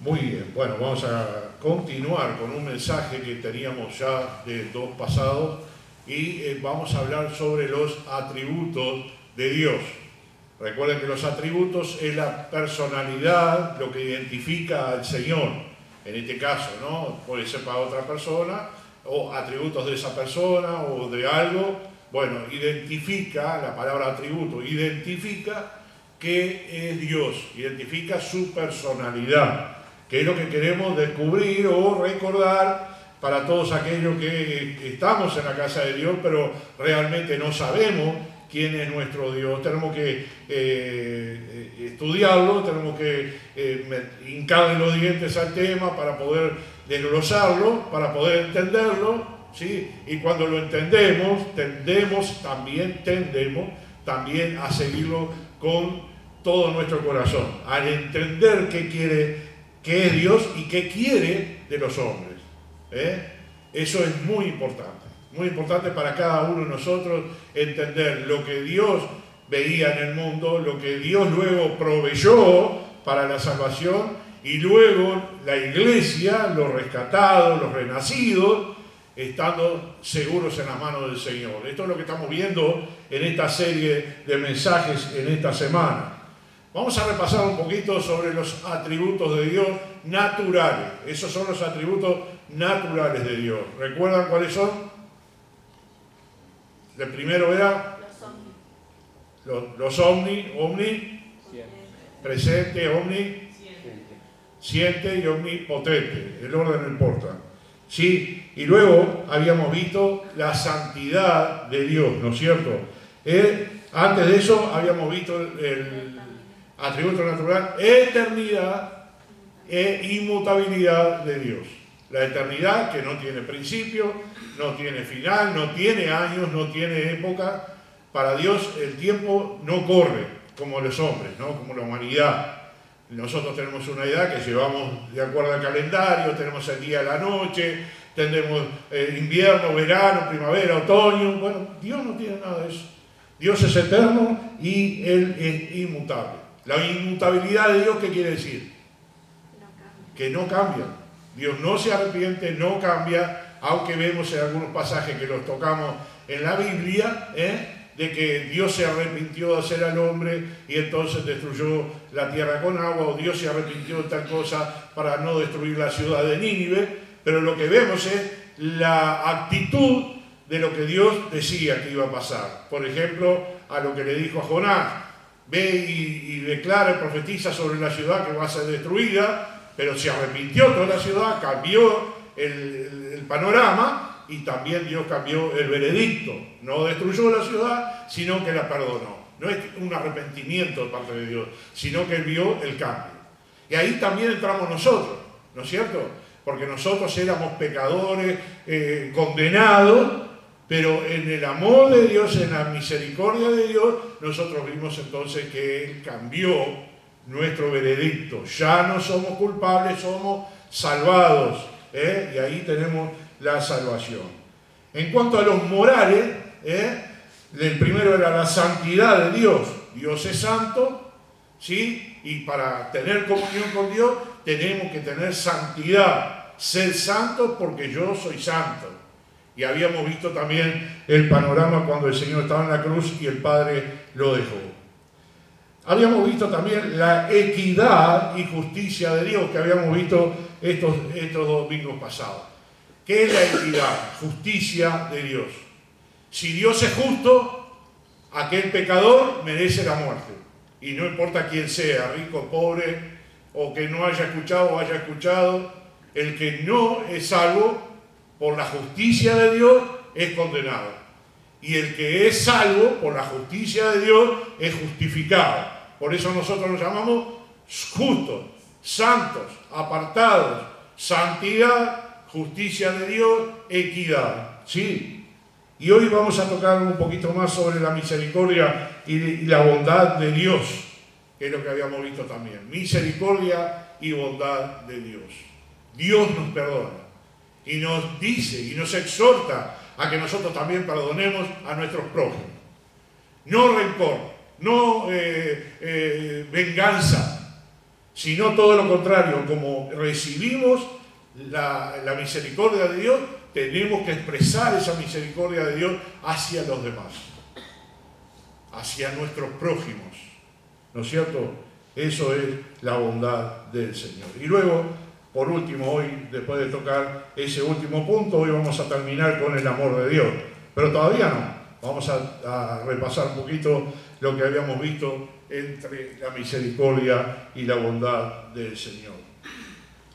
Muy bien, bueno, vamos a continuar con un mensaje que teníamos ya de dos pasados y vamos a hablar sobre los atributos de Dios. Recuerden que los atributos es la personalidad, lo que identifica al Señor. En este caso, ¿no? Puede ser para otra persona, o atributos de esa persona o de algo. Bueno, identifica, la palabra atributo, identifica que es Dios, identifica su personalidad, que es lo que queremos descubrir o recordar para todos aquellos que estamos en la casa de Dios, pero realmente no sabemos quién es nuestro Dios. Tenemos que estudiarlo, tenemos que hincarle los dientes al tema para poder desglosarlo, para poder entenderlo, ¿sí? Y cuando lo entendemos, tendemos también a seguirlo con todo nuestro corazón, al entender qué es Dios y qué quiere de los hombres. Eso es muy importante para cada uno de nosotros, entender lo que Dios veía en el mundo, lo que Dios luego proveyó para la salvación, y luego la iglesia, los rescatados, los renacidos, estando seguros en las manos del Señor. Esto es lo que estamos viendo en esta serie de mensajes en esta semana. Vamos a repasar un poquito sobre los atributos de Dios naturales. Esos son los atributos naturales de Dios. ¿Recuerdan cuáles son? El primero era los omni, presente, omnisciente y omnipotente. El orden no importa. Sí, y luego habíamos visto la santidad de Dios, ¿no es cierto? Antes de eso habíamos visto el atributo natural, eternidad e inmutabilidad de Dios. La eternidad, que no tiene principio, no tiene final, no tiene años, no tiene época. Para Dios el tiempo no corre como los hombres, ¿no? Como la humanidad. Nosotros tenemos una edad que llevamos de acuerdo al calendario, tenemos el día y la noche, tenemos invierno, verano, primavera, otoño. Bueno, Dios no tiene nada de eso. Dios es eterno y Él es inmutable. La inmutabilidad de Dios, ¿qué quiere decir? Que no cambia. Dios no se arrepiente, no cambia, aunque vemos en algunos pasajes que los tocamos en la Biblia, de que Dios se arrepintió de hacer al hombre y entonces destruyó la tierra con agua, o Dios se arrepintió de tal cosa para no destruir la ciudad de Nínive, pero lo que vemos es la actitud de lo que Dios decía que iba a pasar. Por ejemplo, a lo que le dijo a Jonás: ve y declara y profetiza sobre la ciudad que va a ser destruida, pero se arrepintió toda la ciudad, cambió el panorama, y también Dios cambió el veredicto. No destruyó la ciudad, sino que la perdonó. No es un arrepentimiento de parte de Dios, sino que Él vio el cambio. Y ahí también entramos nosotros, ¿no es cierto? Porque nosotros éramos pecadores, condenados, pero en el amor de Dios, en la misericordia de Dios, nosotros vimos entonces que Él cambió nuestro veredicto. Ya no somos culpables, somos salvados. Y ahí tenemos la salvación. En cuanto a los morales, el primero era la santidad de Dios. Dios es santo, ¿sí? Y para tener comunión con Dios tenemos que tener santidad. Ser santo porque yo soy santo. Y habíamos visto también el panorama cuando el Señor estaba en la cruz y el Padre lo dejó. Habíamos visto también la equidad y justicia de Dios, que habíamos visto estos domingos pasados. ¿Qué es la equidad? Justicia de Dios. Si Dios es justo, aquel pecador merece la muerte. Y no importa quién sea, rico, pobre, o que no haya escuchado o haya escuchado, el que no es salvo por la justicia de Dios es condenado. Y el que es salvo por la justicia de Dios es justificado. Por eso nosotros nos llamamos justos, santos, apartados, santidad, justicia de Dios, equidad. ¿Sí? Y hoy vamos a tocar un poquito más sobre la misericordia y la bondad de Dios, que es lo que habíamos visto también. Misericordia y bondad de Dios. Dios nos perdona y nos dice y nos exhorta a que nosotros también perdonemos a nuestros prójimos. No rencor, no venganza, sino todo lo contrario. Como recibimos la misericordia de Dios, tenemos que expresar esa misericordia de Dios hacia los demás, hacia nuestros prójimos, ¿no es cierto? Eso es la bondad del Señor. Y luego, por último, hoy, después de tocar ese último punto, hoy vamos a terminar con el amor de Dios. Pero todavía no. Vamos a repasar un poquito lo que habíamos visto entre la misericordia y la bondad del Señor.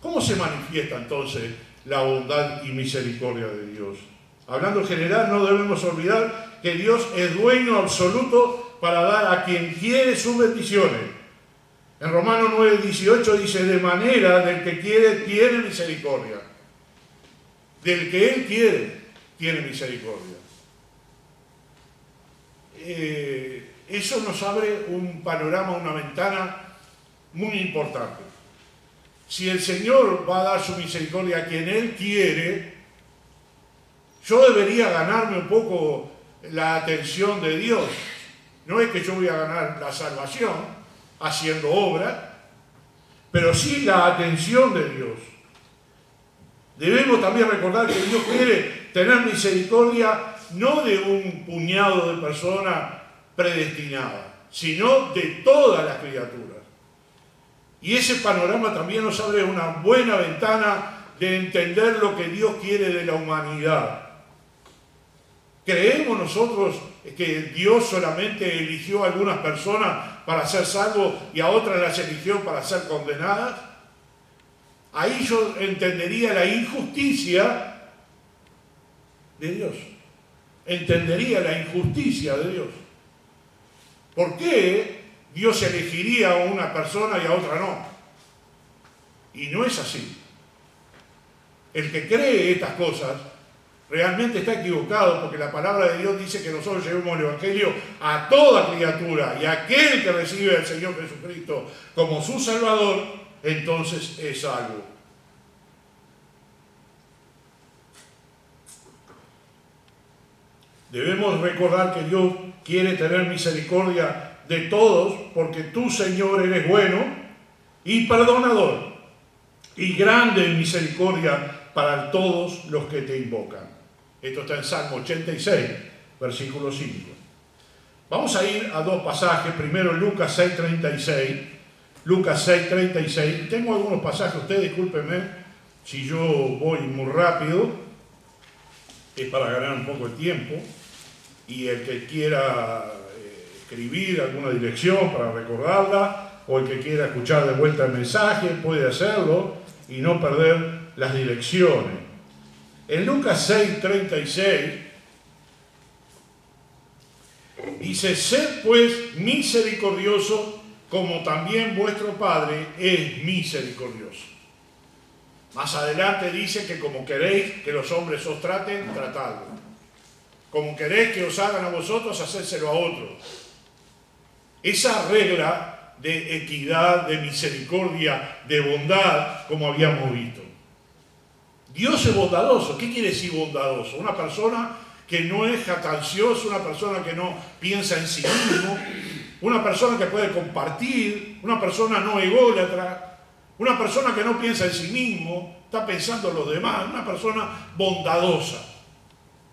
¿Cómo se manifiesta entonces la bondad y misericordia de Dios? Hablando en general, no debemos olvidar que Dios es dueño absoluto para dar a quien quiere sus bendiciones. En Romanos 9:18 dice, de manera del que quiere, tiene misericordia. Del que Él quiere, tiene misericordia. Eso nos abre un panorama, una ventana muy importante. Si el Señor va a dar su misericordia a quien Él quiere, yo debería ganarme un poco la atención de Dios. No es que yo voy a ganar la salvación haciendo obra, pero sí la atención de Dios. Debemos también recordar que Dios quiere tener misericordia no de un puñado de personas predestinadas, sino de todas las criaturas. Y ese panorama también nos abre una buena ventana de entender lo que Dios quiere de la humanidad. ¿Creemos nosotros que Dios solamente eligió a algunas personas para ser salvos y a otras las eligió para ser condenadas? Ahí yo entendería la injusticia de Dios. Entendería la injusticia de Dios. ¿Por qué Dios elegiría a una persona y a otra no? Y no es así. El que cree estas cosas realmente está equivocado, porque la palabra de Dios dice que nosotros llevemos el Evangelio a toda criatura, y aquel que recibe al Señor Jesucristo como su Salvador, entonces es salvo. Debemos recordar que Dios quiere tener misericordia de todos, porque tú, Señor, eres bueno y perdonador, y grande en misericordia para todos los que te invocan. Esto está en Salmo 86, versículo 5. Vamos a ir a dos pasajes. Primero Lucas 6:36. Lucas 6:36. Tengo algunos pasajes, ustedes discúlpenme si yo voy muy rápido, es para ganar un poco el tiempo. Y el que quiera escribir alguna dirección para recordarla, o el que quiera escuchar de vuelta el mensaje, puede hacerlo y no perder las direcciones. En Lucas 6:36 dice, sed pues misericordioso como también vuestro Padre es misericordioso. Más adelante dice que como queréis que los hombres os traten, tratadlo. Como queréis que os hagan a vosotros, hacérselo a otros. Esa regla de equidad, de misericordia, de bondad, como habíamos visto. Dios es bondadoso. ¿Qué quiere decir bondadoso? Una persona que no es jactanciosa, una persona que no piensa en sí mismo, una persona que puede compartir, una persona no ególatra, una persona que no piensa en sí mismo, está pensando en los demás, una persona bondadosa.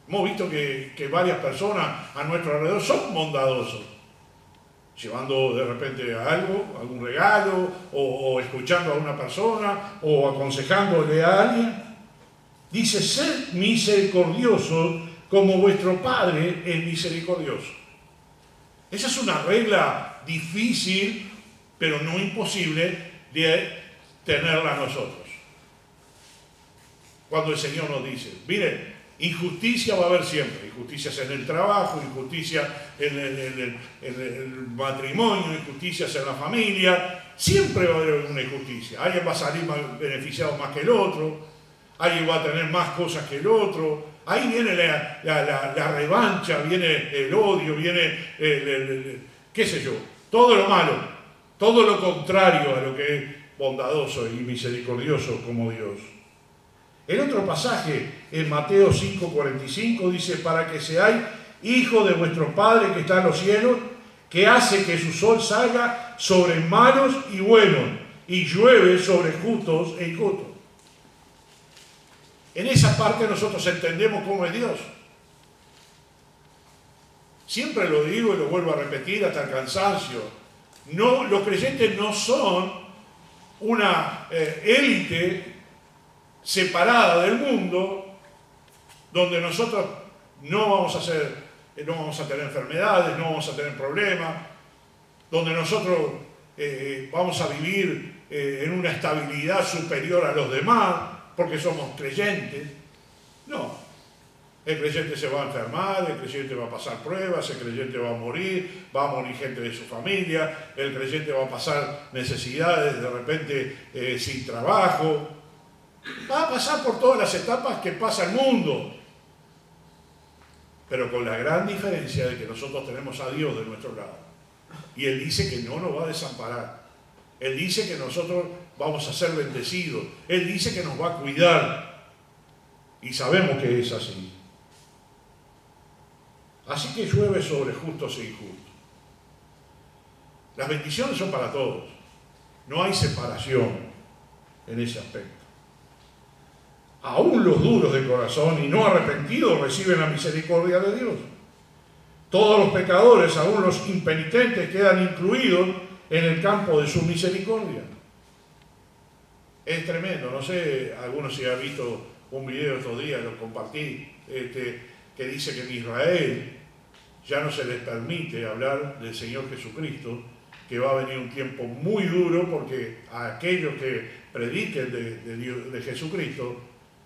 Hemos visto que varias personas a nuestro alrededor son bondadosos, llevando de repente algo, algún regalo, o escuchando a una persona, o aconsejándole a alguien. Dice, sed misericordiosos como vuestro Padre es misericordioso. Esa es una regla difícil, pero no imposible de tenerla nosotros. Cuando el Señor nos dice, miren, injusticia va a haber siempre, injusticias en el trabajo, injusticias en el matrimonio, injusticias en la familia, siempre va a haber una injusticia. Alguien va a salir beneficiado más que el otro, alguien va a tener más cosas que el otro, ahí viene la revancha, viene el odio, viene qué sé yo, todo lo malo, todo lo contrario a lo que es bondadoso y misericordioso como Dios. El otro pasaje, en Mateo 5:45, dice, para que seáis hijos de vuestro Padre que está en los cielos, que hace que su sol salga sobre malos y buenos, y llueve sobre justos e injustos. En esa parte nosotros entendemos cómo es Dios. Siempre lo digo y lo vuelvo a repetir hasta el cansancio. No, los creyentes no son una élite separada del mundo donde nosotros no vamos a tener enfermedades, no vamos a tener problemas, donde nosotros vamos a vivir en una estabilidad superior a los demás porque somos creyentes. No. El creyente se va a enfermar, el creyente va a pasar pruebas, el creyente va a morir gente de su familia, el creyente va a pasar necesidades de repente sin trabajo. Va a pasar por todas las etapas que pasa el mundo. Pero con la gran diferencia de que nosotros tenemos a Dios de nuestro lado. Y Él dice que no nos va a desamparar. Él dice que nosotros vamos a ser bendecidos. Él dice que nos va a cuidar. Y sabemos que es así. Así que llueve sobre justos e injustos. Las bendiciones son para todos. No hay separación en ese aspecto. Aún los duros de corazón y no arrepentidos reciben la misericordia de Dios. Todos los pecadores, aún los impenitentes, quedan incluidos en el campo de su misericordia. Es tremendo. No sé, algunos si han visto un video estos días, lo compartí, que dice que en Israel ya no se les permite hablar del Señor Jesucristo, que va a venir un tiempo muy duro porque a aquellos que prediquen de Jesucristo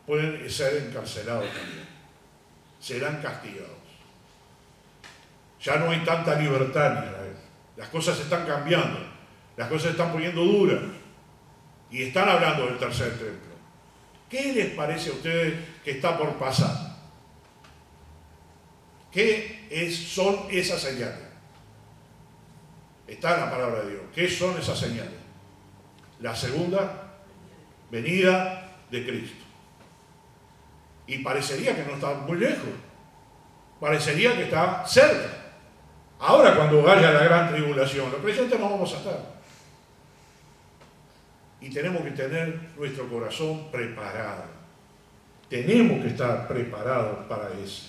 pueden ser encarcelados también, serán castigados. Ya no hay tanta libertad en Israel, las cosas están cambiando, las cosas se están poniendo duras y están hablando del tercer templo. ¿Qué les parece a ustedes que está por pasar? ¿Qué son esas señales? Está en la palabra de Dios. ¿Qué son esas señales? La segunda venida de Cristo. Y parecería que no está muy lejos. Parecería que está cerca. Ahora cuando vaya la gran tribulación, los creyentes no vamos a estar. Y tenemos que tener nuestro corazón preparado. Tenemos que estar preparados para eso.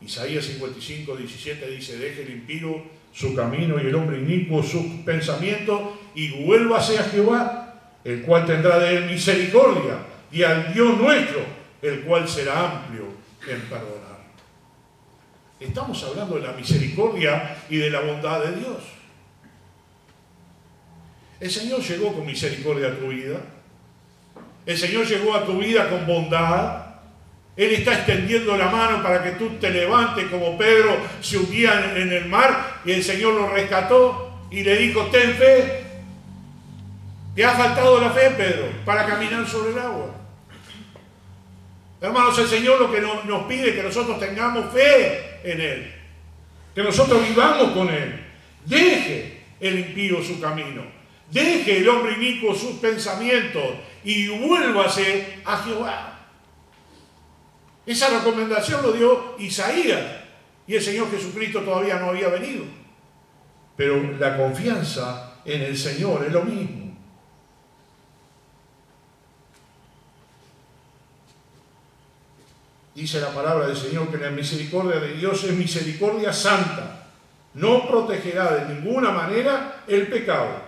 Isaías 55, 17 dice: deje el impío su camino y el hombre inicuo sus pensamientos y vuélvase a Jehová, el cual tendrá de él misericordia, y al Dios nuestro, el cual será amplio en perdonar. Estamos hablando de la misericordia y de la bondad de Dios. El Señor llegó con misericordia a tu vida. El Señor llegó a tu vida con bondad. Él está extendiendo la mano para que tú te levantes como Pedro se hundía en el mar y el Señor lo rescató y le dijo: ten fe. ¿Te ha faltado la fe, Pedro, para caminar sobre el agua? Hermanos, el Señor lo que nos pide es que nosotros tengamos fe en Él, que nosotros vivamos con Él. Deje el impío su camino, deje el hombre inicuo sus pensamientos y vuélvase a Jehová. Esa recomendación lo dio Isaías y el Señor Jesucristo todavía no había venido. Pero la confianza en el Señor es lo mismo. Dice la palabra del Señor que la misericordia de Dios es misericordia santa. No protegerá de ninguna manera el pecado,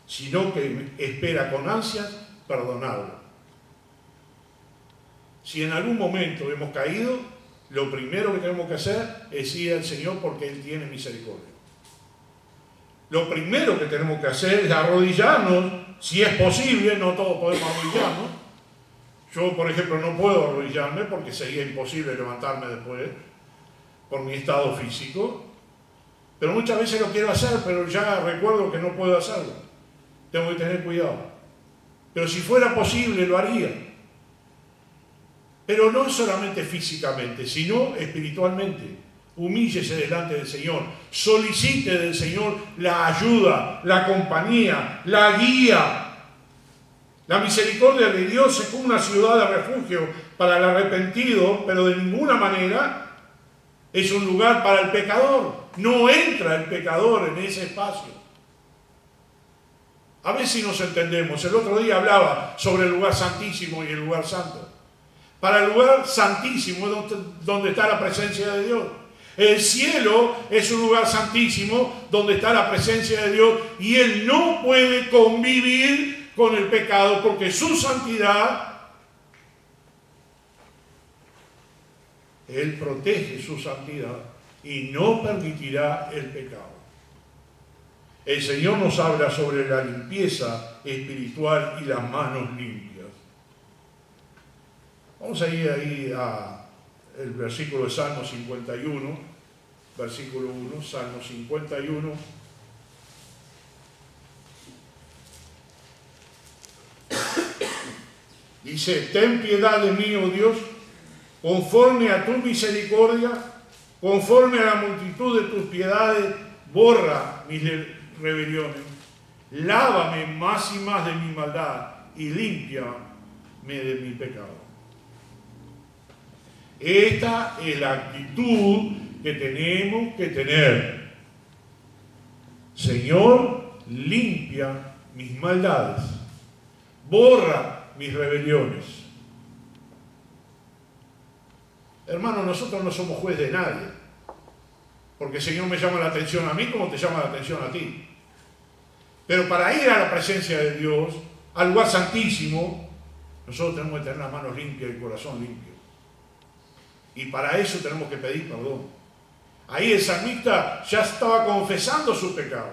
sino que espera con ansias perdonarlo. Si en algún momento hemos caído, lo primero que tenemos que hacer es ir al Señor porque Él tiene misericordia. Lo primero que tenemos que hacer es arrodillarnos, si es posible, no todos podemos arrodillarnos. Yo, por ejemplo, no puedo arrodillarme porque sería imposible levantarme después por mi estado físico. Pero muchas veces lo quiero hacer, pero ya recuerdo que no puedo hacerlo. Tengo que tener cuidado. Pero si fuera posible, lo haría. Pero no solamente físicamente, sino espiritualmente. Humíllese delante del Señor. Solicite del Señor la ayuda, la compañía, la guía. La misericordia de Dios es como una ciudad de refugio para el arrepentido, pero de ninguna manera es un lugar para el pecador. No entra el pecador en ese espacio. A ver si nos entendemos. El otro día hablaba sobre el lugar santísimo y el lugar santo. Para el lugar santísimo es donde está la presencia de Dios. El cielo es un lugar santísimo donde está la presencia de Dios y Él no puede convivir con el pecado porque su santidad, Él protege su santidad y no permitirá el pecado. El Señor nos habla sobre la limpieza espiritual y las manos limpias. Vamos a ir ahí al versículo de Salmo 51, versículo 1, Salmo 51. Dice, ten piedad de mí, oh Dios, conforme a tu misericordia, conforme a la multitud de tus piedades, borra mis rebeliones. Lávame más y más de mi maldad y límpiame de mi pecado. Esta es la actitud que tenemos que tener. Señor, limpia mis maldades, borra mis rebeliones. Hermano, nosotros no somos juez de nadie, porque el Señor me llama la atención a mí como te llama la atención a ti. Pero para ir a la presencia de Dios, al lugar santísimo, nosotros tenemos que tener las manos limpias y el corazón limpio. Y para eso tenemos que pedir perdón. Ahí el salmista ya estaba confesando su pecado.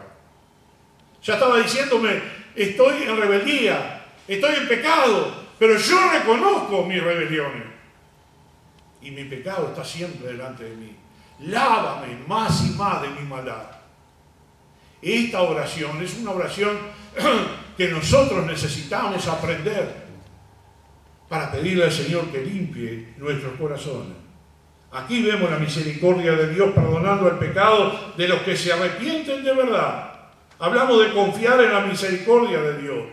Ya estaba diciéndome, estoy en rebeldía, estoy en pecado, pero yo reconozco mis rebeliones. Y mi pecado está siempre delante de mí. Lávame más y más de mi maldad. Esta oración es una oración que nosotros necesitamos aprender para pedirle al Señor que limpie nuestros corazones. Aquí vemos la misericordia de Dios perdonando el pecado de los que se arrepienten de verdad. Hablamos de confiar en la misericordia de Dios.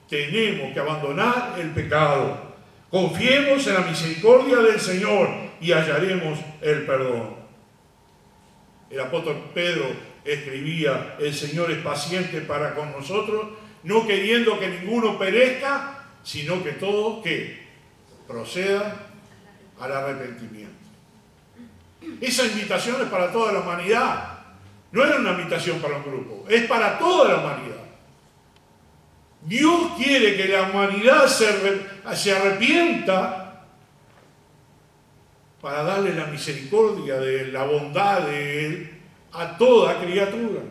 Tenemos que abandonar el pecado. Confiemos en la misericordia del Señor y hallaremos el perdón. El apóstol Pedro escribía, el Señor es paciente para con nosotros, no queriendo que ninguno perezca, sino que todos que procedan al arrepentimiento. Esa invitación es para toda la humanidad. No es una invitación para un grupo, es para toda la humanidad. Dios quiere que la humanidad se arrepienta para darle la misericordia de la bondad de Él a toda criatura.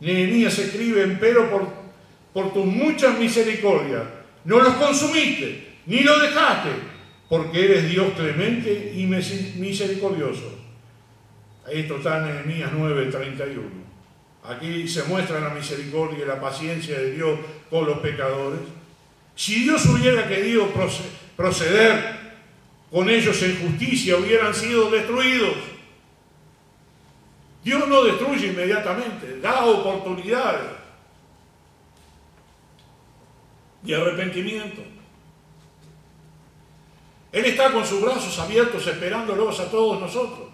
Nehemías escribe, empero por tus muchas misericordias no los consumiste, ni los dejaste, porque eres Dios clemente y misericordioso. Esto está en Nehemías 9:31. Aquí se muestra la misericordia y la paciencia de Dios con los pecadores. Si Dios hubiera querido proceder con ellos en justicia, hubieran sido destruidos. Dios no destruye inmediatamente, da oportunidades de arrepentimiento. Él está con sus brazos abiertos esperándolos a todos nosotros.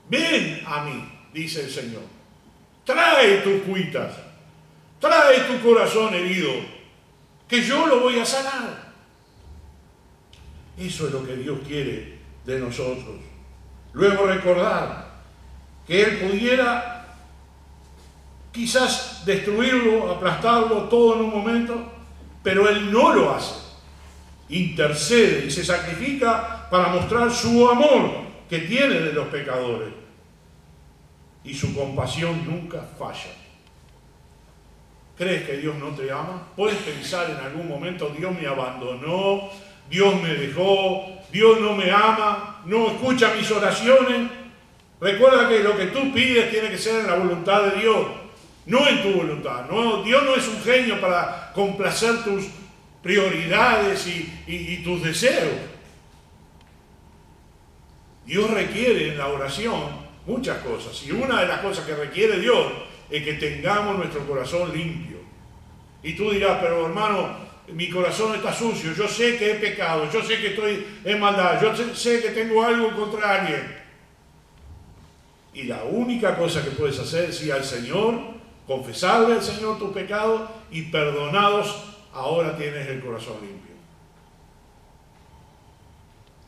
Ven a mí, dice el Señor. Trae tus cuitas, trae tu corazón herido, que yo lo voy a sanar. Eso es lo que Dios quiere de nosotros. Luego recordar que Él pudiera quizás destruirlo, aplastarlo todo en un momento, pero Él no lo hace. Intercede y se sacrifica para mostrar su amor que tiene de los pecadores. Y su compasión nunca falla. ¿Crees que Dios no te ama? Puedes pensar en algún momento, Dios me abandonó, Dios me dejó, Dios no me ama, no escucha mis oraciones. Recuerda que lo que tú pides tiene que ser en la voluntad de Dios, no en tu voluntad. No, Dios no es un genio para complacer tus prioridades y tus deseos. Dios requiere en la oración muchas cosas, y una de las cosas que requiere Dios es que tengamos nuestro corazón limpio. Y tú dirás, pero hermano, mi corazón está sucio, yo sé que he pecado, yo sé que estoy en maldad, yo sé que tengo algo contra alguien. Y la única cosa que puedes hacer es ir al Señor confesarle al Señor tus pecados y perdonados, ahora tienes el corazón limpio.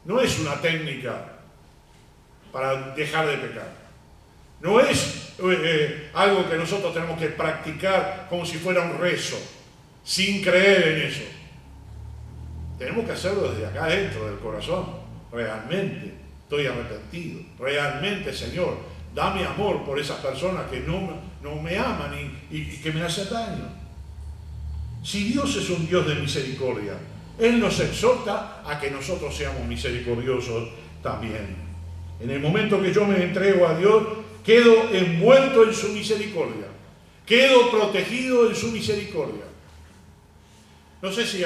No es una técnica para dejar de pecar. No es algo que nosotros tenemos que practicar como si fuera un rezo, sin creer en eso. Tenemos que hacerlo desde acá dentro del corazón. Realmente estoy arrepentido. Realmente, Señor, dame amor por esas personas que no me aman y que me hacen daño. Si Dios es un Dios de misericordia, Él nos exhorta a que nosotros seamos misericordiosos también. En el momento que yo me entrego a Dios, quedo envuelto en su misericordia. Quedo protegido en su misericordia. No sé si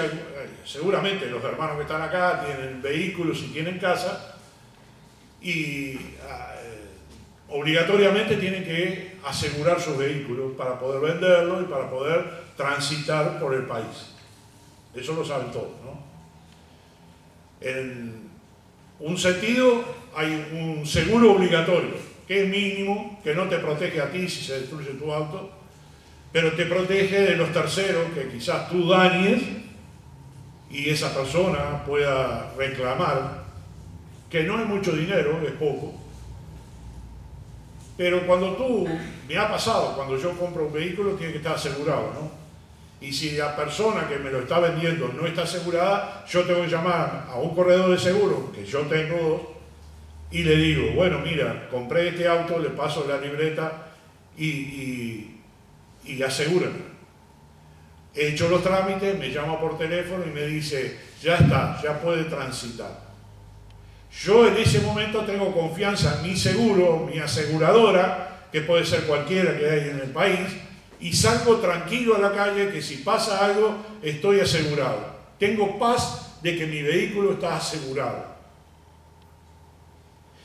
seguramente los hermanos que están acá tienen vehículos y tienen casa y obligatoriamente tienen que asegurar sus vehículos para poder venderlos y para poder transitar por el país. Eso lo saben todos, ¿no? En un sentido hay un seguro obligatorio, que es mínimo, que no te protege a ti si se destruye tu auto, pero te protege de los terceros que quizás tú dañes y esa persona pueda reclamar, que no es mucho dinero, es poco. Pero me ha pasado, cuando yo compro un vehículo tiene que estar asegurado, ¿no? Y si la persona que me lo está vendiendo no está asegurada, yo tengo que llamar a un corredor de seguro, que yo tengo dos, y le digo, bueno, mira, compré este auto, le paso la libreta y asegúrenme. He hecho los trámites, me llama por teléfono y me dice, ya está, ya puede transitar. Yo en ese momento tengo confianza en mi seguro, mi aseguradora, que puede ser cualquiera que hay en el país, y salgo tranquilo a la calle que si pasa algo estoy asegurado. Tengo paz de que mi vehículo está asegurado.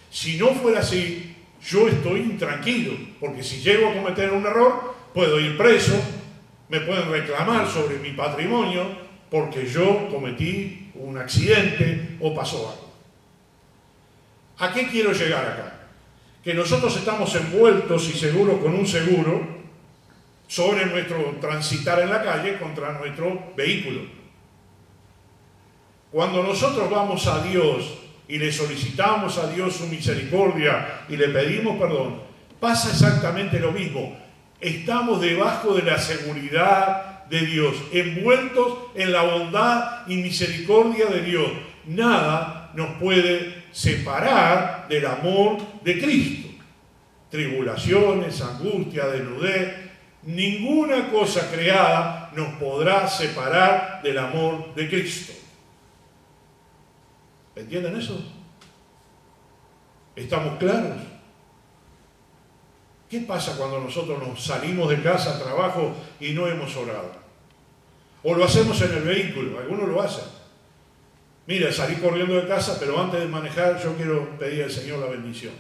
Si no fuera así, yo estoy intranquilo, porque si llego a cometer un error, puedo ir preso, me pueden reclamar sobre mi patrimonio porque yo cometí un accidente o pasó algo. ¿A qué quiero llegar acá? Que nosotros estamos envueltos y seguros con un seguro sobre nuestro transitar en la calle contra nuestro vehículo. Cuando nosotros vamos a Dios y le solicitamos a Dios su misericordia y le pedimos perdón, pasa exactamente lo mismo. Estamos debajo de la seguridad de Dios, envueltos en la bondad y misericordia de Dios. Nada nos puede separar del amor de Cristo. Tribulaciones, angustia, desnudez, ninguna cosa creada nos podrá separar del amor de Cristo. ¿Entienden eso? ¿Estamos claros? ¿Qué pasa cuando nosotros nos salimos de casa, trabajo y no hemos orado? O lo hacemos en el vehículo, algunos lo hacen. Mira, salí corriendo de casa, pero antes de manejar yo quiero pedir al Señor la bendición.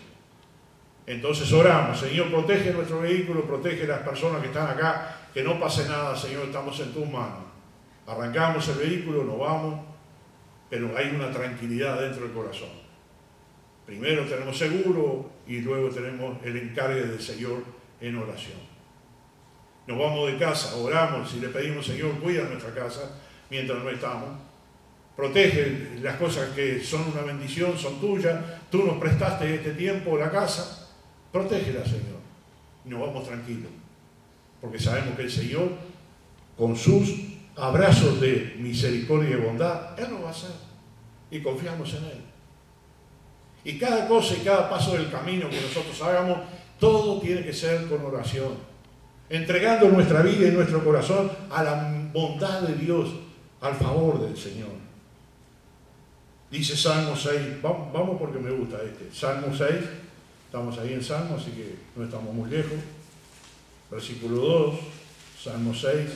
Entonces oramos, Señor, protege nuestro vehículo, protege a las personas que están acá, que no pase nada, Señor, estamos en tus manos. Arrancamos el vehículo, nos vamos, pero hay una tranquilidad dentro del corazón. Primero tenemos seguro y luego tenemos el encargue del Señor en oración. Nos vamos de casa, oramos y le pedimos, Señor, cuida nuestra casa mientras no estamos. Protege las cosas que son una bendición, son tuyas. Tú nos prestaste este tiempo la casa. Protégela, Señor. Y nos vamos tranquilos. Porque sabemos que el Señor, con sus abrazos de misericordia y bondad, Él lo va a hacer. Y confiamos en Él. Y cada cosa y cada paso del camino que nosotros hagamos, todo tiene que ser con oración. Entregando nuestra vida y nuestro corazón a la bondad de Dios, al favor del Señor. Dice Salmo 6, vamos porque me gusta Salmo 6, estamos ahí en Salmo, así que no estamos muy lejos. Versículo 2, Salmo 6.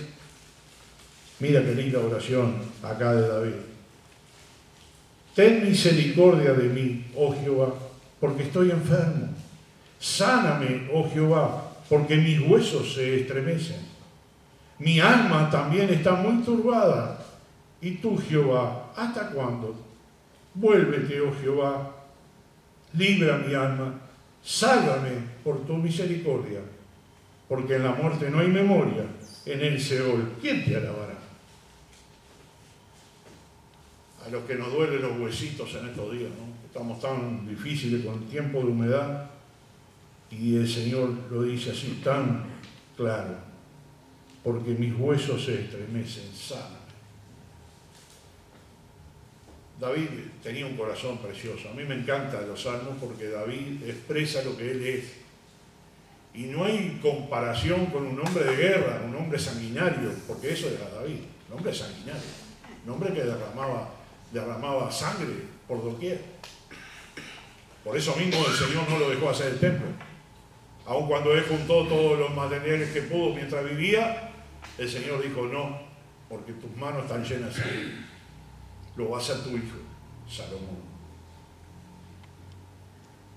Mira qué linda oración acá de David. Ten misericordia de mí, oh Jehová, porque estoy enfermo. Sáname, oh Jehová, porque mis huesos se estremecen. Mi alma también está muy turbada. Y tú, Jehová, ¿hasta cuándo? Vuélvete, oh Jehová, libra mi alma, sálvame por tu misericordia. porque en la muerte no hay memoria, en el Seol, ¿quién te alabará? A los que nos duelen los huesitos en estos días, ¿no? Estamos tan difíciles con el tiempo de humedad, y el Señor lo dice así tan claro, porque mis huesos se estremecen, sáname. David tenía un corazón precioso. A mí me encantan los salmos porque David expresa lo que él es. Y no hay comparación con un hombre de guerra, un hombre sanguinario, porque eso era David, un hombre sanguinario, un hombre que derramaba sangre por doquier. Por eso mismo el Señor no lo dejó hacer el templo. Aun cuando él juntó todos los materiales que pudo mientras vivía, el Señor dijo, no, porque tus manos están llenas de sangre. Lo va a hacer tu hijo, Salomón.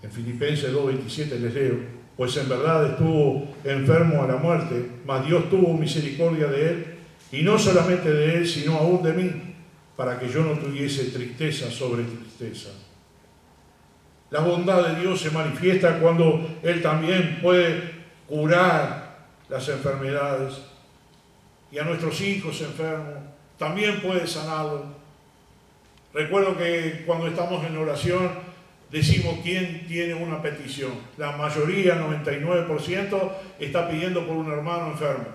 En Filipenses 2:27 les leo, pues en verdad estuvo enfermo a la muerte, mas Dios tuvo misericordia de él, y no solamente de él, sino aún de mí, para que yo no tuviese tristeza sobre tristeza. La bondad de Dios se manifiesta cuando Él también puede curar las enfermedades, y a nuestros hijos enfermos también puede sanarlos. Recuerdo que cuando estamos en oración decimos quién tiene una petición. La mayoría, 99%, está pidiendo por un hermano enfermo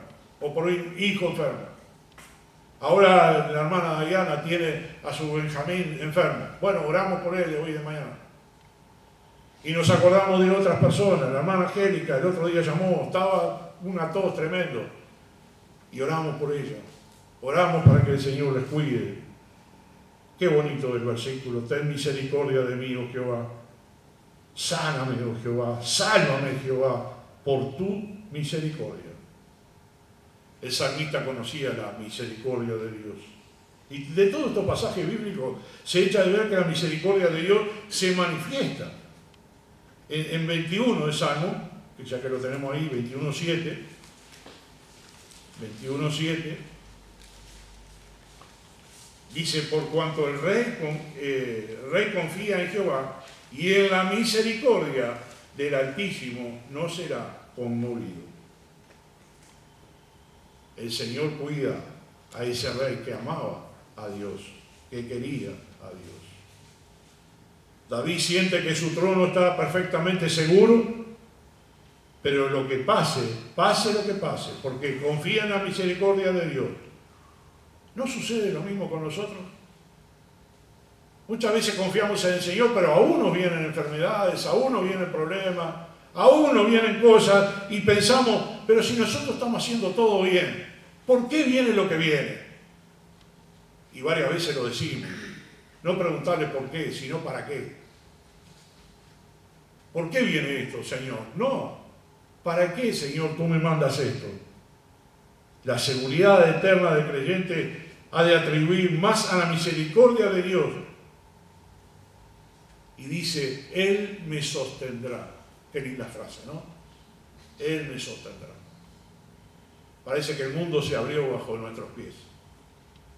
o por un hijo enfermo. Ahora la hermana Diana tiene a su Benjamín enfermo. Bueno, oramos por él de hoy y de mañana. Y nos acordamos de otras personas. La hermana Angélica el otro día llamó, estaba una tos tremendo. Y oramos por ella. Oramos para que el Señor les cuide. Qué bonito el versículo. Ten misericordia de mí, oh Jehová. Sáname, oh Jehová. Sálvame, Jehová, por tu misericordia. El salmista conocía la misericordia de Dios. Y de todos estos pasajes bíblicos se echa de ver que la misericordia de Dios se manifiesta. En 21 de Salmo, que ya que lo tenemos ahí, 21:7, dice, por cuanto el rey confía en Jehová, y en la misericordia del Altísimo no será conmovido. El Señor cuida a ese rey que amaba a Dios, que quería a Dios. David siente que su trono está perfectamente seguro, pero lo que pase lo que pase, porque confía en la misericordia de Dios. ¿No sucede lo mismo con nosotros? Muchas veces confiamos en el Señor, pero aún nos vienen enfermedades, aún nos vienen problemas, aún nos vienen cosas y pensamos, pero si nosotros estamos haciendo todo bien, ¿por qué viene lo que viene? Y varias veces lo decimos. No preguntarle por qué, sino para qué. ¿Por qué viene esto, Señor? No. ¿Para qué, Señor, tú me mandas esto? La seguridad eterna del creyente ha de atribuir más a la misericordia de Dios. Y dice, Él me sostendrá. Qué linda frase, ¿no? Él me sostendrá. Parece que el mundo se abrió bajo nuestros pies.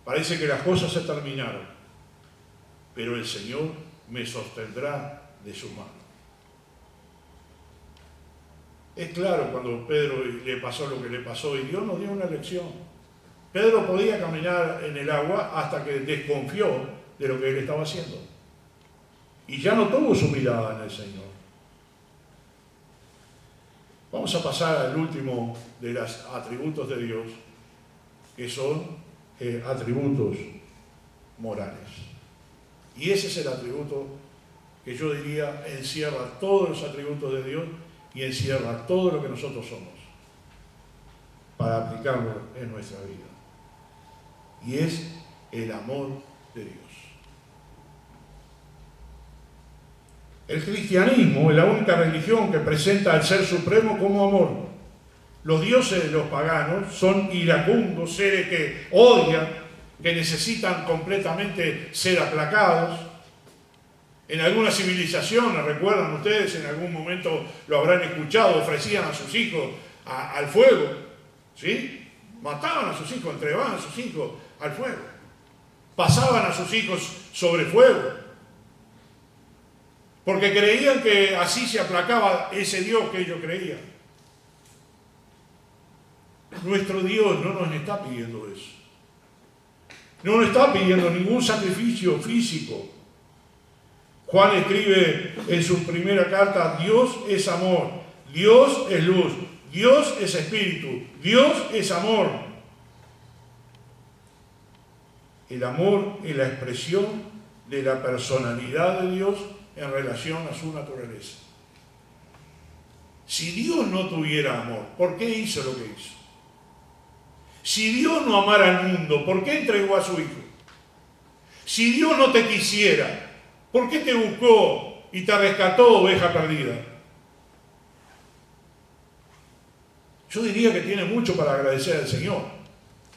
Parece que las cosas se terminaron. Pero el Señor me sostendrá de su mano. Es claro cuando Pedro le pasó lo que le pasó y Dios nos dio una lección. Pedro podía caminar en el agua hasta que desconfió de lo que él estaba haciendo. Y ya no tuvo su mirada en el Señor. Vamos a pasar al último de los atributos de Dios, que son atributos morales. Y ese es el atributo que yo diría encierra todos los atributos de Dios y encierra todo lo que nosotros somos para aplicarlo en nuestra vida. Y es el amor de Dios. El cristianismo es la única religión que presenta al Ser Supremo como amor. Los dioses de los paganos son iracundos, seres que odian, que necesitan completamente ser aplacados. En algunas civilizaciones, recuerdan ustedes, en algún momento lo habrán escuchado, ofrecían a sus hijos al fuego, ¿sí? Mataban a sus hijos, entregaban a sus hijos al fuego. Pasaban a sus hijos sobre fuego. Porque creían que así se aplacaba ese Dios que ellos creían. Nuestro Dios no nos está pidiendo eso. No nos está pidiendo ningún sacrificio físico. Juan escribe en su primera carta, Dios es amor, Dios es luz, Dios es espíritu, Dios es amor. El amor es la expresión de la personalidad de Dios en relación a su naturaleza. Si Dios no tuviera amor, ¿por qué hizo lo que hizo? Si Dios no amara al mundo, ¿por qué entregó a su Hijo? Si Dios no te quisiera, ¿por qué te buscó y te rescató, oveja perdida? Yo diría que tiene mucho para agradecer al Señor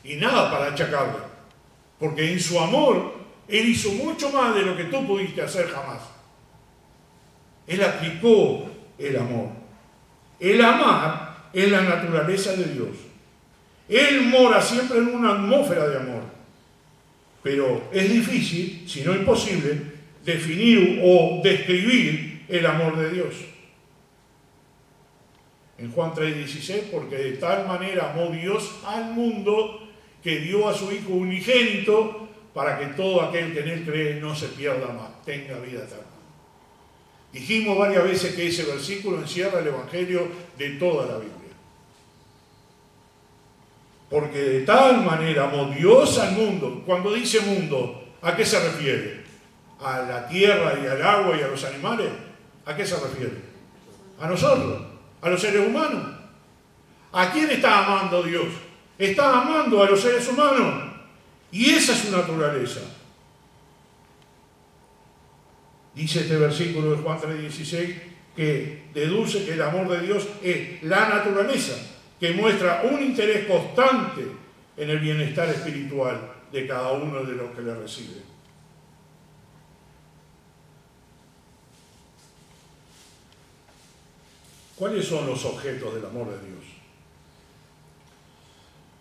y nada para achacarle, porque en su amor Él hizo mucho más de lo que tú pudiste hacer jamás. Él aplicó el amor. El amar es la naturaleza de Dios. Él mora siempre en una atmósfera de amor. Pero es difícil, si no imposible, definir o describir el amor de Dios. En Juan 3:16, porque de tal manera amó Dios al mundo que dio a su Hijo unigénito para que todo aquel que en Él cree no se pierda más, tenga vida eterna. Dijimos varias veces que ese versículo encierra el Evangelio de toda la Biblia. Porque de tal manera amó Dios al mundo. Cuando dice mundo, ¿a qué se refiere? ¿A la tierra y al agua y a los animales? ¿A qué se refiere? A nosotros, a los seres humanos. ¿A quién está amando Dios? Está amando a los seres humanos. Y esa es su naturaleza. Dice este versículo de Juan 3:16 que deduce que el amor de Dios es la naturaleza, que muestra un interés constante en el bienestar espiritual de cada uno de los que le reciben. ¿Cuáles son los objetos del amor de Dios?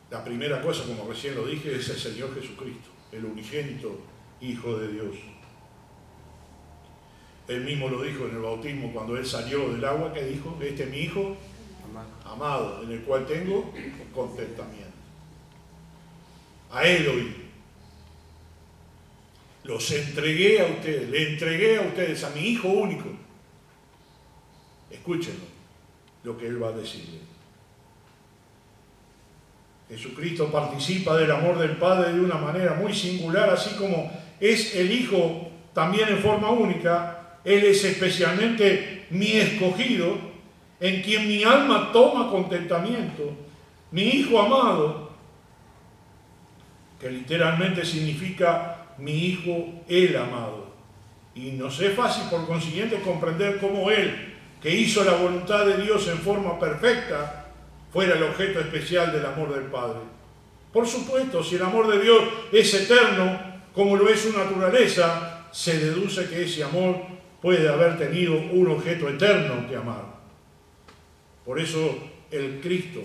La primera cosa, como recién lo dije, es el Señor Jesucristo, el unigénito Hijo de Dios. Él mismo lo dijo en el bautismo cuando Él salió del agua, que dijo, este es mi Hijo amado, en el cual tengo contentamiento. A Él oí. Los entregué a ustedes, le entregué a ustedes, a mi Hijo único. Escúchenlo, lo que Él va a decirle. Jesucristo participa del amor del Padre de una manera muy singular, así como es el Hijo también en forma única. Él es especialmente mi escogido, en quien mi alma toma contentamiento, mi Hijo amado, que literalmente significa mi Hijo el amado. Y nos es fácil, por consiguiente, comprender cómo Él, que hizo la voluntad de Dios en forma perfecta, fuera el objeto especial del amor del Padre. Por supuesto, si el amor de Dios es eterno, como lo es su naturaleza, se deduce que ese amor puede haber tenido un objeto eterno que amar. Por eso el Cristo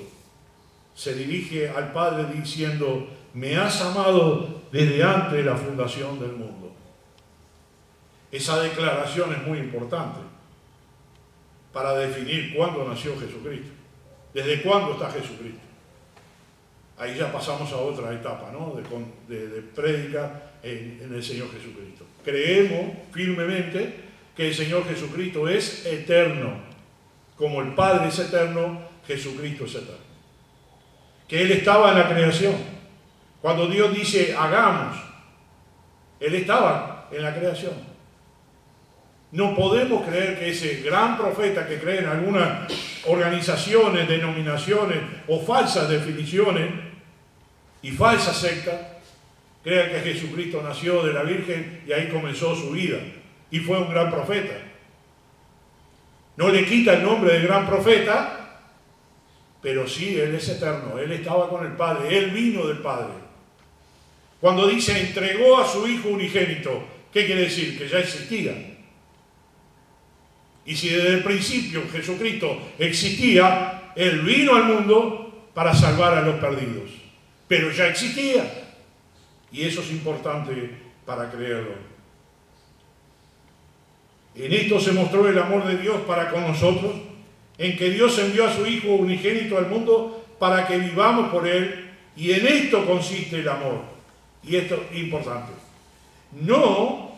se dirige al Padre diciendo, me has amado desde antes de la fundación del mundo. Esa declaración es muy importante para definir cuándo nació Jesucristo. ¿Desde cuándo está Jesucristo? Ahí ya pasamos a otra etapa, ¿no? de prédica en el Señor Jesucristo. Creemos firmemente que el Señor Jesucristo es eterno. Como el Padre es eterno, Jesucristo es eterno. Que Él estaba en la creación. Cuando Dios dice, hagamos, Él estaba en la creación. No podemos creer que ese gran profeta que cree en algunas organizaciones, denominaciones o falsas definiciones y falsas sectas, crea que Jesucristo nació de la Virgen y ahí comenzó su vida y fue un gran profeta. No le quita el nombre de gran profeta, pero sí, Él es eterno, Él estaba con el Padre, Él vino del Padre. Cuando dice entregó a su Hijo unigénito, ¿qué quiere decir? Que ya existía. Y si desde el principio Jesucristo existía, Él vino al mundo para salvar a los perdidos. Pero ya existía. Y eso es importante para creerlo. En esto se mostró el amor de Dios para con nosotros, en que Dios envió a su Hijo unigénito al mundo para que vivamos por Él, y en esto consiste el amor. Y esto es importante. No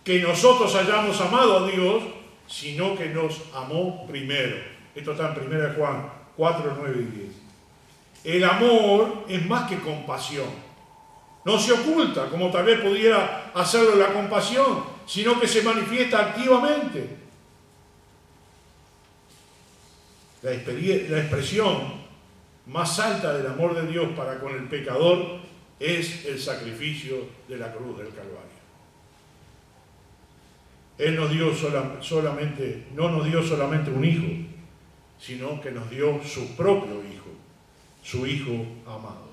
que nosotros hayamos amado a Dios, sino que nos amó primero. Esto está en 1 Juan 4, 9 y 10. El amor es más que compasión. No se oculta, como tal vez pudiera hacerlo la compasión, sino que se manifiesta activamente. La expresión más alta del amor de Dios para con el pecador es el sacrificio de la cruz del Calvario. Él nos dio no nos dio solamente un hijo, sino que nos dio su propio hijo, su hijo amado.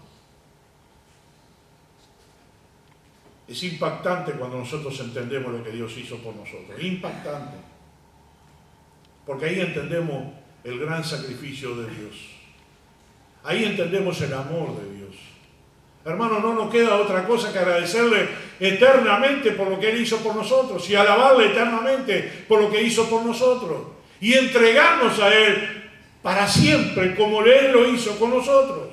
Es impactante cuando nosotros entendemos lo que Dios hizo por nosotros. Impactante. Porque ahí entendemos el gran sacrificio de Dios. Ahí entendemos el amor de Dios. Hermano, no nos queda otra cosa que agradecerle eternamente por lo que Él hizo por nosotros y alabarle eternamente por lo que hizo por nosotros y entregarnos a Él para siempre como Él lo hizo con nosotros.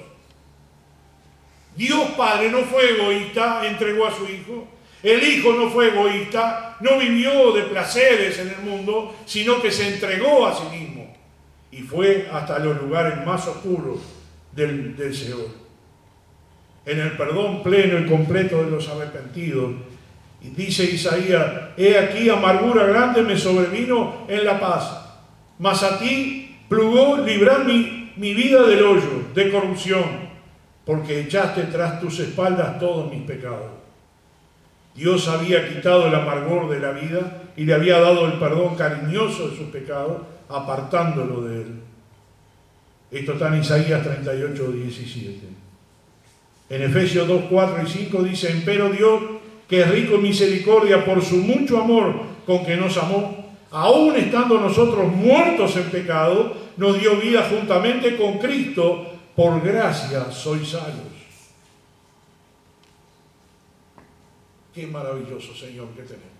Dios Padre no fue egoísta, entregó a su Hijo. El Hijo no fue egoísta, no vivió de placeres en el mundo, sino que se entregó a sí mismo y fue hasta los lugares más oscuros del Seol. En el perdón pleno y completo de los arrepentidos. Y dice Isaías: he aquí amargura grande me sobrevino en la paz, mas a ti plugó librar mi vida del hoyo de corrupción, porque echaste tras tus espaldas todos mis pecados. Dios había quitado el amargor de la vida y le había dado el perdón cariñoso de sus pecados, apartándolo de él. Esto está en Isaías 38, 17. En Efesios 2, 4 y 5 dice: empero Dios, que es rico en misericordia por su mucho amor con que nos amó, aun estando nosotros muertos en pecado, nos dio vida juntamente con Cristo, por gracia sois salvos. Qué maravilloso Señor que tenemos.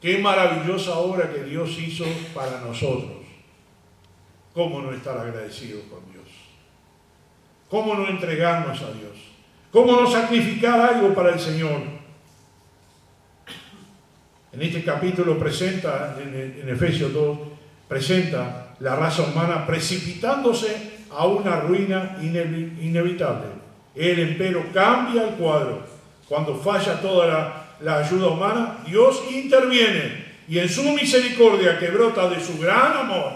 Qué maravillosa obra que Dios hizo para nosotros. ¿Cómo no estar agradecidos con Dios? ¿Cómo no entregarnos a Dios? ¿Cómo no sacrificar algo para el Señor? En este capítulo presenta, en Efesios 2, presenta la raza humana precipitándose a una ruina inevitable. Él, empero, cambia el cuadro. Cuando falla toda la ayuda humana, Dios interviene y en su misericordia, que brota de su gran amor,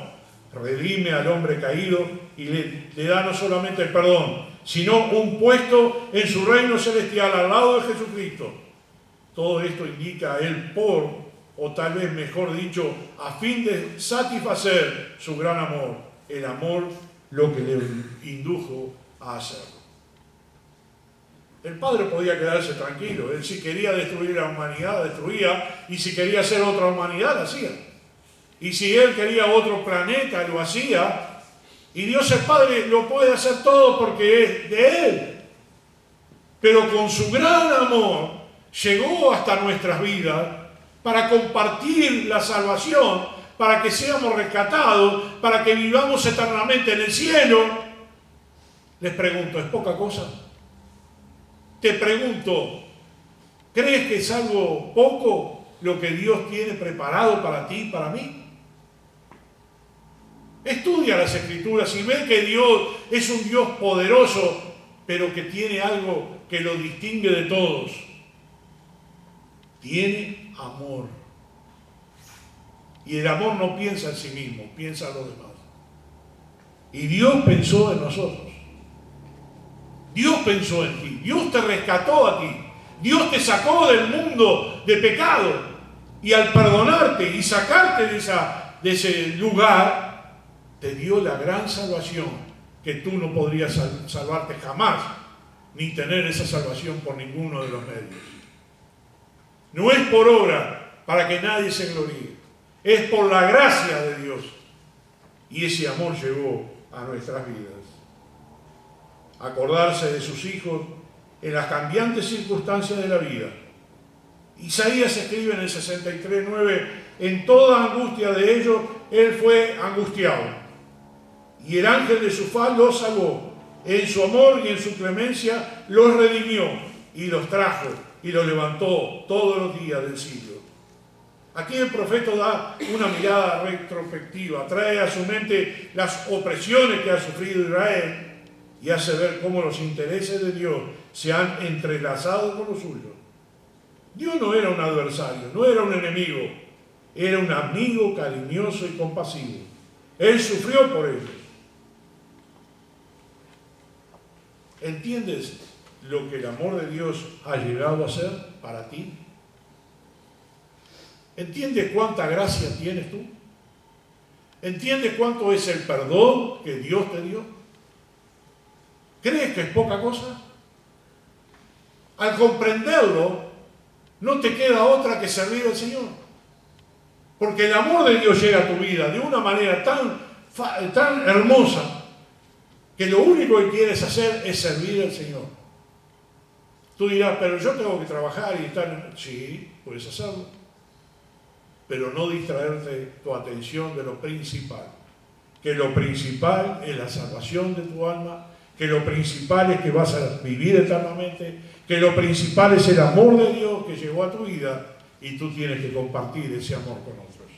redime al hombre caído y le da no solamente el perdón, sino un puesto en su reino celestial al lado de Jesucristo. Todo esto indica a Él o tal vez mejor dicho, a fin de satisfacer su gran amor, el amor lo que le indujo a hacerlo. El Padre podía quedarse tranquilo. Él, si quería destruir la humanidad, destruía, y si quería hacer otra humanidad, la hacía. Y si Él quería otro planeta, lo hacía. Y Dios el Padre lo puede hacer todo porque es de Él. Pero con su gran amor llegó hasta nuestras vidas para compartir la salvación, para que seamos rescatados, para que vivamos eternamente en el cielo. Les pregunto, ¿es poca cosa? Te pregunto, ¿crees que es algo poco lo que Dios tiene preparado para ti y para mí? Estudia las Escrituras y ve que Dios es un Dios poderoso, pero que tiene algo que lo distingue de todos. Tiene amor. Y el amor no piensa en sí mismo, piensa en los demás. Y Dios pensó en nosotros. Dios pensó en ti. Dios te rescató a ti. Dios te sacó del mundo de pecado. Y al perdonarte y sacarte de ese lugar, te dio la gran salvación que tú no podrías salvarte jamás, ni tener esa salvación por ninguno de los medios. No es por obra para que nadie se gloríe. Es por la gracia de Dios. Y ese amor llegó a nuestras vidas. Acordarse de sus hijos en las cambiantes circunstancias de la vida. Isaías escribe en el 63:9: en toda angustia de ellos, Él fue angustiado. y el ángel de su faz los salvó. En su amor y en su clemencia los redimió y los trajo y los levantó todos los días del siglo. Aquí el profeta da una mirada retrospectiva, trae a su mente las opresiones que ha sufrido Israel y hace ver cómo los intereses de Dios se han entrelazado con los suyos. Dios no era un adversario, no era un enemigo, era un amigo cariñoso y compasivo. Él sufrió por ellos. ¿Entiendes lo que el amor de Dios ha llegado a ser para ti? ¿Entiendes cuánta gracia tienes tú? ¿Entiendes cuánto es el perdón que Dios te dio? ¿Crees que es poca cosa? Al comprenderlo, no te queda otra que servir al Señor. Porque el amor de Dios llega a tu vida de una manera tan hermosa que lo único que quieres hacer es servir al Señor. Tú dirás, pero yo tengo que trabajar y estar... Sí, puedes hacerlo. Pero no distraerte tu atención de lo principal. Que lo principal es la salvación de tu alma, que lo principal es que vas a vivir eternamente, que lo principal es el amor de Dios que llegó a tu vida y tú tienes que compartir ese amor con otros.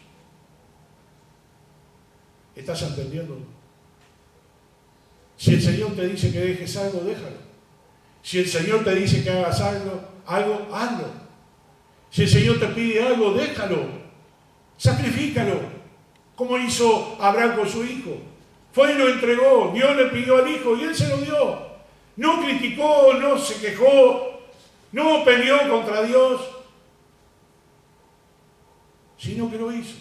¿Estás entendiendo? Si el Señor te dice que dejes algo, déjalo. Si el Señor te dice que hagas algo, hazlo. Si el Señor te pide algo, déjalo. Sacrifícalo. Como hizo Abraham con su hijo. Fue y lo entregó. Dios le pidió al hijo y él se lo dio. No criticó, no se quejó, no peleó contra Dios, sino que lo hizo.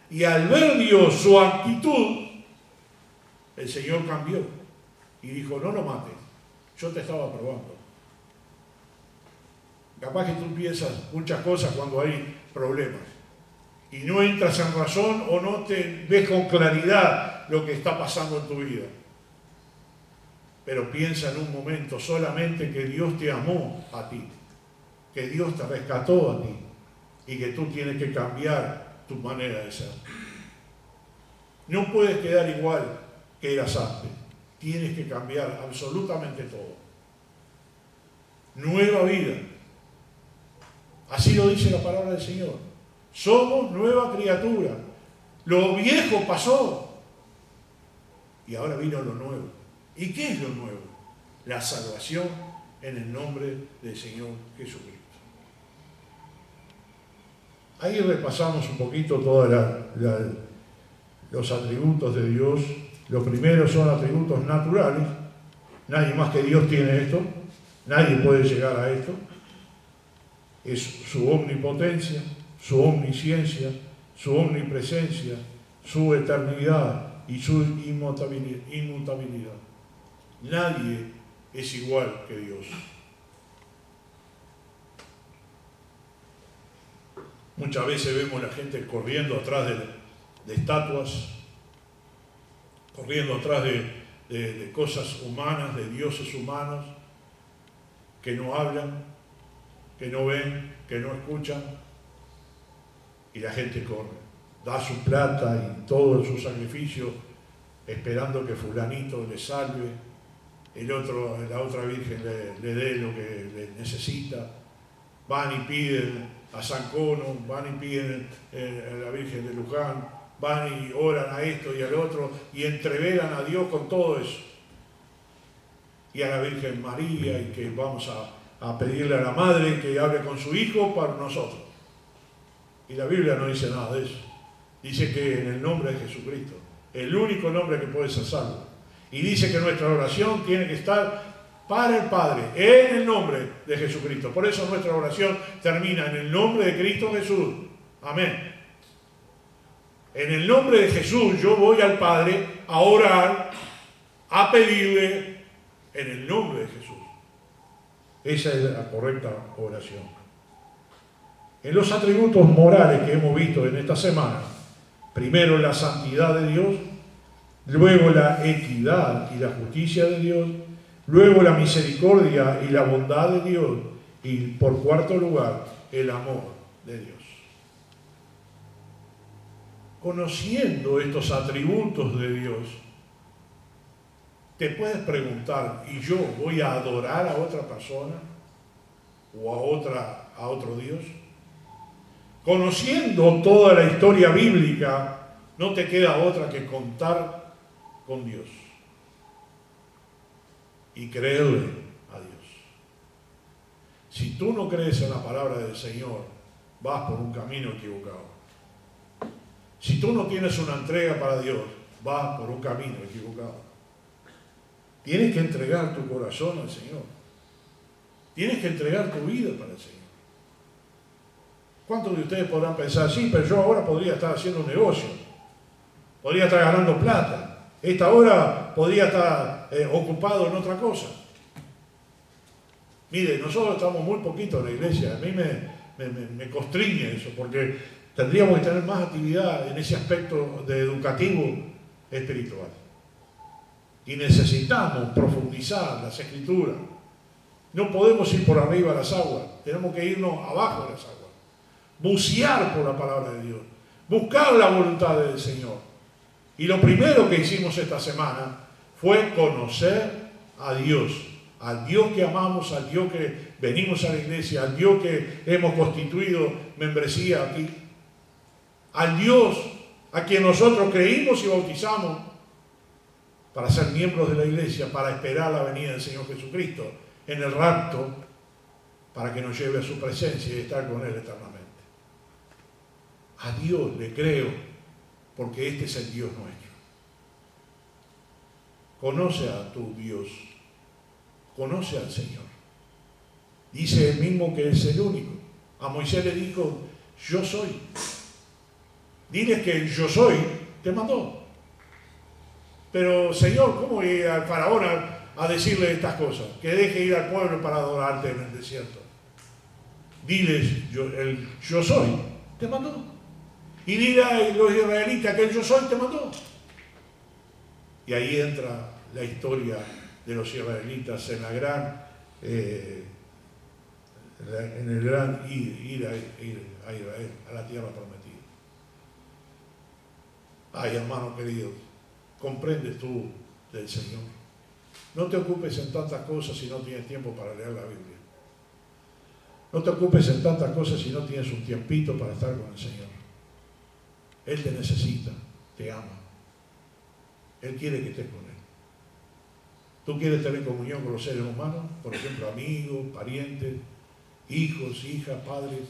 Y al ver Dios su actitud, el Señor cambió y dijo, no lo mates, yo te estaba probando. Capaz que tú piensas muchas cosas cuando hay problemas y no entras en razón o no te ves con claridad lo que está pasando en tu vida. Pero piensa en un momento solamente que Dios te amó a ti, que Dios te rescató a ti y que tú tienes que cambiar tu manera de ser. No puedes quedar igual que eras antes. Tienes que cambiar absolutamente todo. Nueva vida. Así lo dice la palabra del Señor. Somos nueva criatura. Lo viejo pasó y ahora vino lo nuevo. ¿Y qué es lo nuevo? La salvación en el nombre del Señor Jesucristo. Ahí repasamos un poquito todos los atributos de Dios. Los primeros son atributos naturales. Nadie más que Dios tiene esto. Nadie puede llegar a esto. Es su omnipotencia, su omnisciencia, su omnipresencia, su eternidad y su inmutabilidad. Nadie es igual que Dios. Muchas veces vemos a la gente corriendo atrás de estatuas, corriendo atrás de cosas humanas, de dioses humanos, que no hablan, que no ven, que no escuchan, y la gente corre, da su plata y todo su sacrificio, esperando que fulanito le salve, la otra virgen le dé lo que le necesita. Van y piden a San Cono, van y piden a la Virgen de Luján, van y oran a esto y al otro y entreveran a Dios con todo eso. Y a la Virgen María, y que vamos a pedirle a la Madre que hable con su Hijo para nosotros. Y la Biblia no dice nada de eso. Dice que en el nombre de Jesucristo, el único nombre que puede ser salvo. Y dice que nuestra oración tiene que estar para el Padre, en el nombre de Jesucristo. Por eso nuestra oración termina en el nombre de Cristo Jesús. Amén. En el nombre de Jesús yo voy al Padre a orar, a pedirle en el nombre de Jesús. Esa es la correcta oración. En los atributos morales que hemos visto en esta semana, primero la santidad de Dios, luego la equidad y la justicia de Dios, luego la misericordia y la bondad de Dios, y por cuarto lugar, el amor de Dios. Conociendo estos atributos de Dios, Te puedes preguntar, ¿y yo voy a adorar a otra persona o a otro Dios? Conociendo toda la historia bíblica, no te queda otra que contar con Dios y creerle a Dios. Si tú no crees en la palabra del Señor, vas por un camino equivocado. Si tú no tienes una entrega para Dios, vas por un camino equivocado. Tienes que entregar tu corazón al Señor. Tienes que entregar tu vida para el Señor. ¿Cuántos de ustedes podrán pensar, sí, pero yo ahora podría estar haciendo un negocio, podría estar ganando plata, esta hora podría estar ocupado en otra cosa? Mire, nosotros estamos muy poquito en la iglesia, a mí me constriñe eso, porque tendríamos que tener más actividad en ese aspecto de educativo espiritual. Y necesitamos profundizar las escrituras. No podemos ir por arriba de las aguas, tenemos que irnos abajo de las aguas. Bucear por la palabra de Dios, buscar la voluntad del Señor. Y lo primero que hicimos esta semana fue conocer a Dios, al Dios que amamos, al Dios que venimos a la iglesia, al Dios que hemos constituido membresía aquí, al Dios a quien nosotros creímos y bautizamos para ser miembros de la iglesia, para esperar la venida del Señor Jesucristo en el rapto, para que nos lleve a su presencia y estar con Él eternamente. A Dios le creo, porque este es el Dios nuestro. Conoce a tu Dios, conoce al Señor. Dice él mismo que es el único. A Moisés le dijo, yo soy. Diles que el yo soy te mandó. Pero Señor, ¿cómo ir al faraón a decirle estas cosas? Que deje ir al pueblo para adorarte en el desierto. Diles, el yo soy te mandó. Y dile a los israelitas que el yo soy te mandó. Y ahí entra la historia de los israelitas en el gran ir a Israel, a la tierra prometida. Ay, hermano querido, comprendes tú del Señor. No te ocupes en tantas cosas si no tienes tiempo para leer la Biblia. No te ocupes en tantas cosas si no tienes un tiempito para estar con el Señor. Él te necesita, te ama. Él quiere que estés con Él. ¿Tú quieres tener comunión con los seres humanos? Por ejemplo, amigos, parientes, hijos, hijas, padres,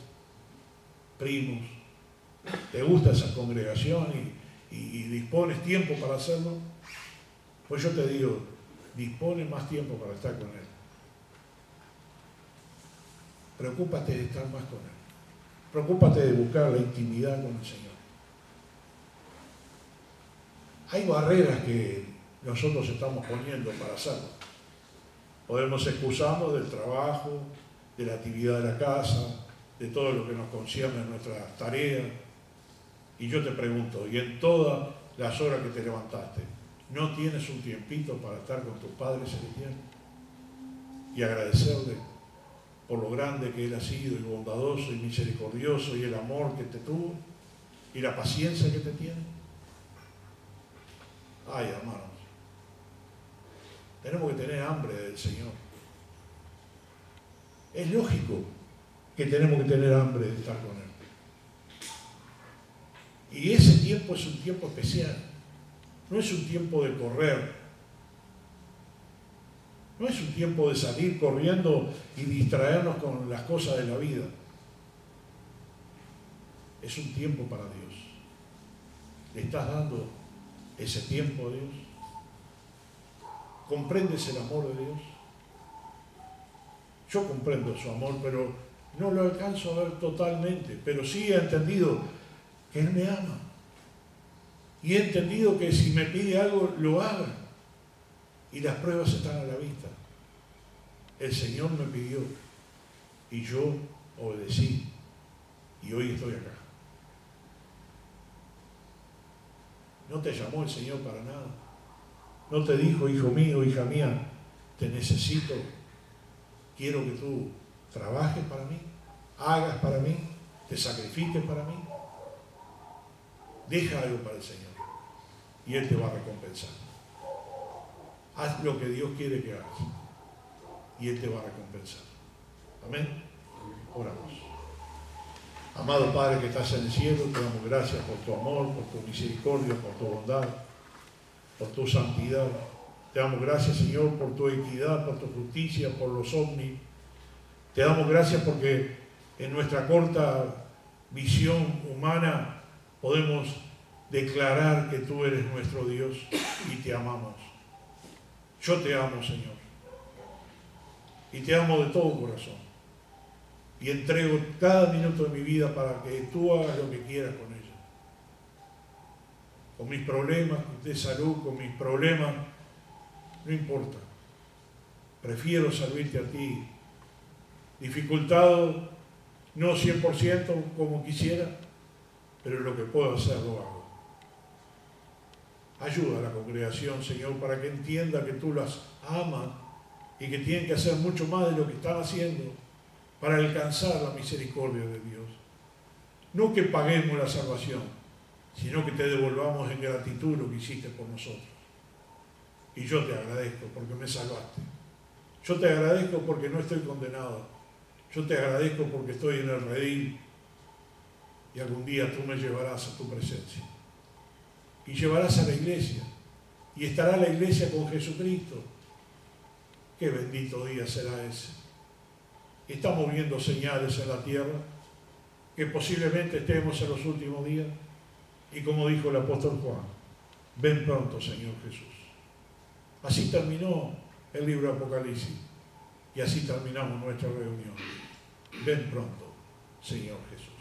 primos. ¿Te gusta esa congregación y dispones tiempo para hacerlo? Pues yo te digo, dispone más tiempo para estar con Él. Preocúpate de estar más con Él. Preocúpate de buscar la intimidad con el Señor. Hay barreras que nosotros estamos poniendo para hacerlo. Podemos excusarnos del trabajo, de la actividad de la casa, de todo lo que nos concierne en nuestras tareas. Y yo te pregunto, y en todas las horas que te levantaste, ¿no tienes un tiempito para estar con tus padres celestiales? Y agradecerle por lo grande que Él ha sido, y bondadoso, y misericordioso, y el amor que te tuvo, y la paciencia que te tiene. Ay, hermanos, tenemos que tener hambre del Señor. Es lógico que tenemos que tener hambre de estar con Él. Y ese tiempo es un tiempo especial. No es un tiempo de correr. No es un tiempo de salir corriendo y distraernos con las cosas de la vida. Es un tiempo para Dios. ¿Le estás dando ese tiempo a Dios? ¿Comprendes el amor de Dios? Yo comprendo su amor, pero no lo alcanzo a ver totalmente. Pero sí he entendido que Él me ama. Y he entendido que si me pide algo, lo haga. Y las pruebas están a la vista. El Señor me pidió y yo obedecí. Y hoy estoy acá. No te llamó el Señor para nada. No te dijo, hijo mío, hija mía, te necesito. Quiero que tú trabajes para mí, hagas para mí, te sacrifiques para mí. Deja algo para el Señor y Él te va a recompensar. Haz lo que Dios quiere que hagas y Él te va a recompensar. Amén. Oramos. Amado Padre que estás en el cielo, te damos gracias por tu amor, por tu misericordia, por tu bondad, por tu santidad. Te damos gracias, Señor, por tu equidad, por tu justicia, por los ovnis. Te damos gracias porque en nuestra corta visión humana podemos declarar que tú eres nuestro Dios y te amamos. Yo te amo, Señor, y te amo de todo corazón. Y entrego cada minuto de mi vida para que tú hagas lo que quieras con ella. Con mis problemas de salud, con mis problemas, no importa. Prefiero servirte a ti. Dificultado, no 100% como quisiera, pero lo que puedo hacer lo hago. Ayuda a la congregación, Señor, para que entienda que tú las amas y que tienen que hacer mucho más de lo que están haciendo para alcanzar la misericordia de Dios. No que paguemos la salvación, sino que te devolvamos en gratitud lo que hiciste por nosotros. Y yo te agradezco porque me salvaste. Yo te agradezco porque no estoy condenado. Yo te agradezco porque estoy en el redil y algún día tú me llevarás a tu presencia. Y llevarás a la iglesia. Y estará la iglesia con Jesucristo. Qué bendito día será ese. Estamos viendo señales en la tierra que posiblemente estemos en los últimos días. Y como dijo el apóstol Juan, ven pronto, Señor Jesús. Así terminó el libro de Apocalipsis. Y así terminamos nuestra reunión. Ven pronto, Señor Jesús.